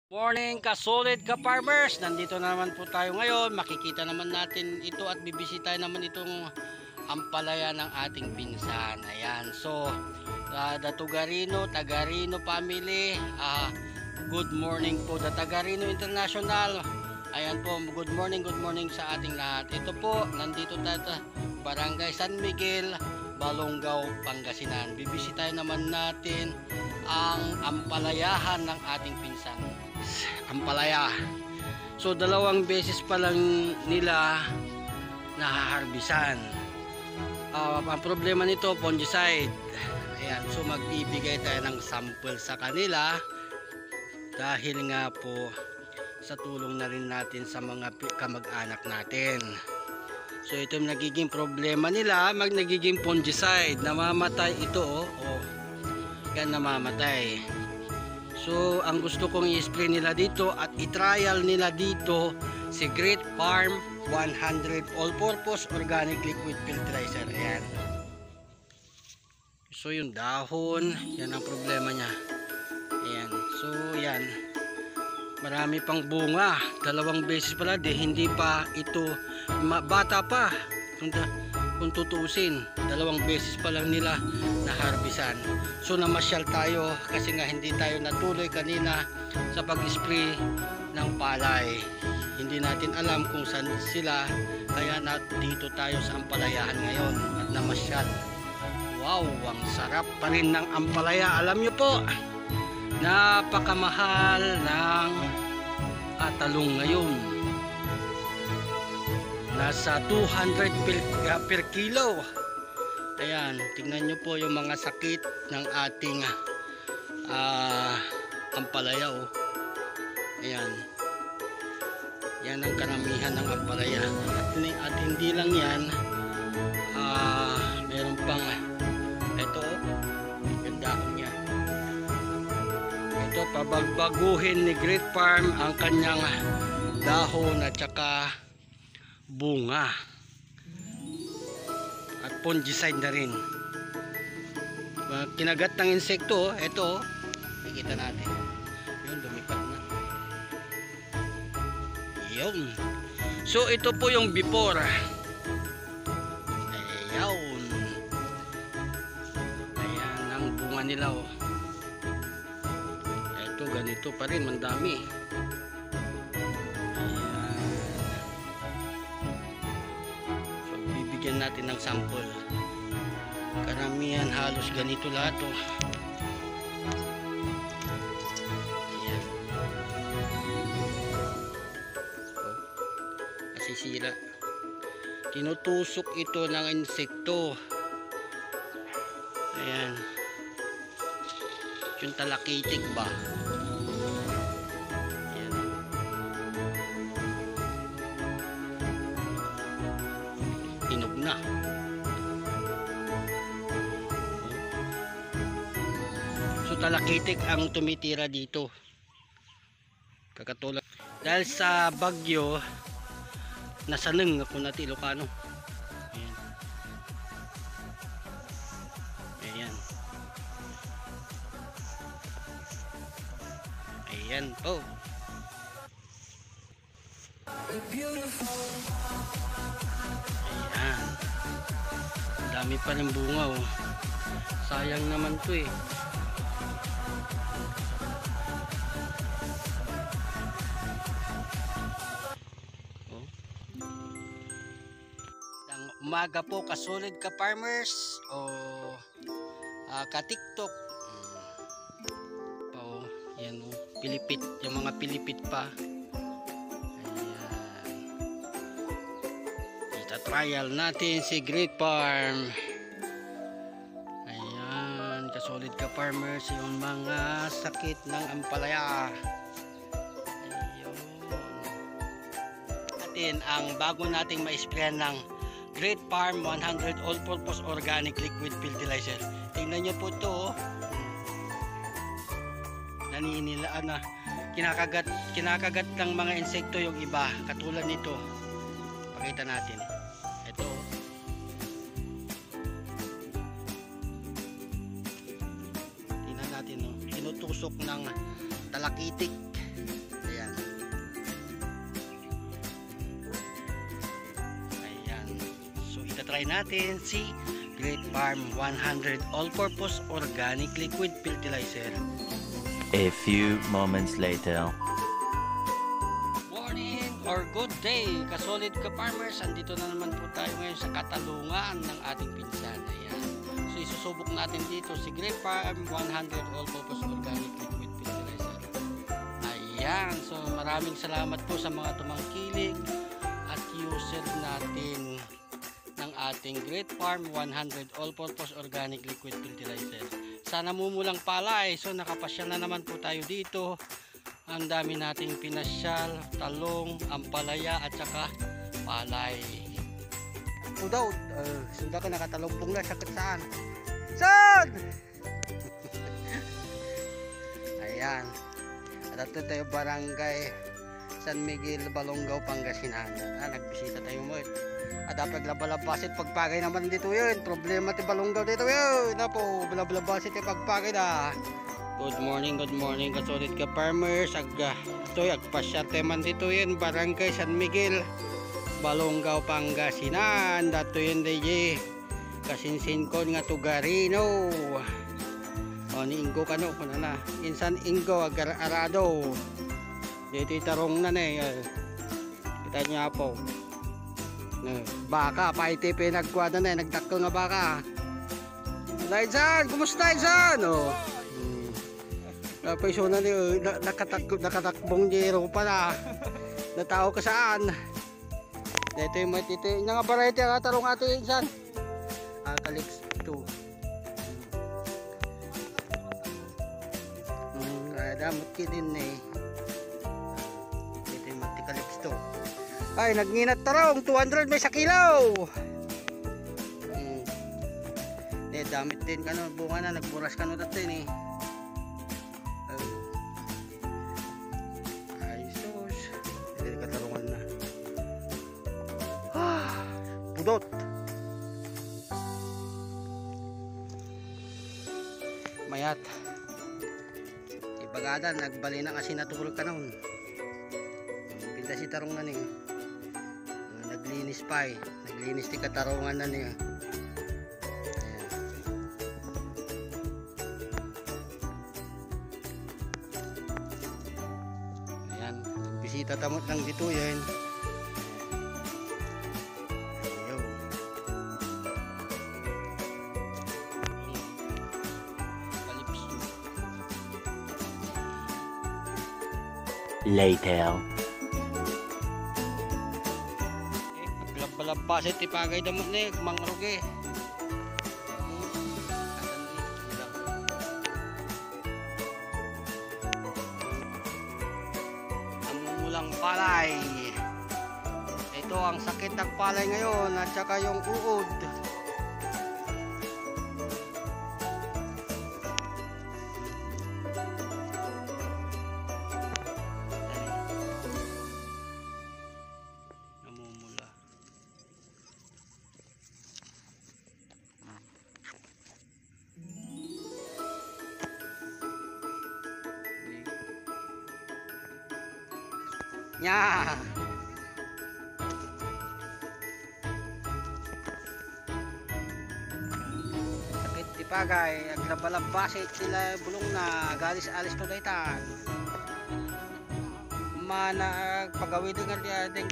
Morning ka-solid ka-farmers, nandito na naman po tayo ngayon. Makikita naman natin ito at bibisita naman itong ampalaya ng ating pinsan. Ayan, so the Tagarino family, good morning po the Tagarino International. Ayan po, good morning sa ating lahat. Ito po, nandito tayo Barangay San Miguel, Balongaw, Pangasinan. Bibisitahin naman natin ang ampalayahan ng ating pinsan. Ampalaya. So dalawang beses pa lang nila nahaharbisan. Ang problema nito, fungicide. Ayan, so magbibigay tayo ng sample sa kanila dahil nga po sa tulong na rin natin sa mga kamag-anak natin. So ito yung nagiging problema nila, nagiging fungicide, namamatay ito yan namamatay. So ang gusto kong i-spray nila dito at i-trial nila dito si Great Farm 100 all-purpose organic liquid fertilizer. Ayan. So yung dahon, yan ang problema niya. Ayan. So yan. Marami pang bunga. Dalawang beses pala, hindi pa ito bata pa. Kung tutuusin, dalawang beses pa lang nila naharbisan. So namasyal tayo kasi nga hindi tayo natuloy kanina sa pag-spray ng palay. Hindi natin alam kung saan sila, kaya dito tayo sa ampalayahan ngayon at namasyal. Wow, ang sarap pa rin ng ampalaya. Alam nyo po, napakamahal ng talong ngayon. Nasa 200 per kilo. Ayan, tingnan nyo po yung mga sakit ng ating ampalaya. Ayan. Yan ang karamihan ng ampalaya. At hindi lang yan, meron pang ito, ganda niya. Ito, pabagbaguhin ni Great Farm ang kanyang dahon at saka bunga at fungicide na rin. Kinagat ng insekto, ito nakikita natin yun, lumipat na yun. So ito po yung before. Ayan, ayan ang bunga nila. Ito ganito pa rin, mandami. Bigyan natin ng sample. Karamihan halos ganito lahat. Ayan. Nasisira. Tinutusok ito ng insekto. Ayan. Yung talakitik ba? Hinog na. So talakitik ang tumitira dito. Kakatulad dahil sa bagyo nasaneng ako natin Ilocano. Ayan. Ayan po. Ayan. Dami pa rin bunga sayang naman to Umaga po ka-solid ka-farmers ka-tiktok yan pilipit, yung mga pilipit pa. Trial natin si Great Farm. Ayan, ka-solid ka-farmers, yung mga sakit ng ampalaya. Ayun. Natin ang bago nating ma-sprayan ng Great Farm 100 all-purpose organic liquid fertilizer. Tingnan nyo po ito. Naninila na kinakagat ng mga insekto yung iba, katulad nito. Pakita natin. Ito. Tingnan natin, tinutusok ng talakitik. itatry natin si Great Farm 100 All-Purpose Organic Liquid Fertilizer. A few moments later. Morning or good day, kasolid ka farmers. Andito na naman po tayo ngayon sa katalungan ng ating pinsan. Ayan. So isusubok natin dito si Great Farm 100 All-Purpose Organic Liquid Fertilizer. Ayan. So maraming salamat po sa mga tumangkilik at user natin ng ating Great Farm 100 All-Purpose Organic Liquid Fertilizer. Sana mumulang palay. So nakapasyal na naman po tayo dito. Ang dami nating pinasyal, talong, ampalaya at saka palay. Daw, sunda ka nakatalongpong na sakit saan? Saan? Ayan. At ito tayo barangay San Miguel, Balongaw, Pangasinan. Nagbisita tayo mo. At dapat labalabasit pagpagay naman dito yun. Problema ti Balongaw dito yun. Napo, labalabasit ti pagpagay na. Good morning kasolid ka farmers. Ito'y agpasyarte man dito yun. Barangay San Miguel, Balongaw, Pangasinan. Dato yun DJ kasinsin ko nga tugarino. O ni Ingo kano kuna na. Insan Ingo agar-arado. Dito itarong na kita niya po. Baka paiti pinagkwada na nagdakto nga baka. Insan, kumusta Insan? Oh. Napaiso na niyo, nakatakbong jero pa na. Natao ka saan? Dito yung matito. Yung nga variety ang atarong ato yung Insan. Kalix 2. Damot ki din Dito yung matikalix 2. Ay, nagnginat tarong. 200 may sa kilo. Damit din ka no. Bunga na, nagburas ka no dati Pudot. Mayat. Ibagada nagbali na kasi natulog ka noon. Pinta si tarungan naglinis pa naglinis ti katarungan na niya. Ayan, bisita tamot lang dito yan. Later. Paglabasit ipagay damot ni mangruge. Namumulang palay. Ito ang sakit ng palay ngayon at saka yung uod. Nya. Sakit tipagay, aglabalabasit sila bulong na galis-alis to daytan. Mana pagawid nga ding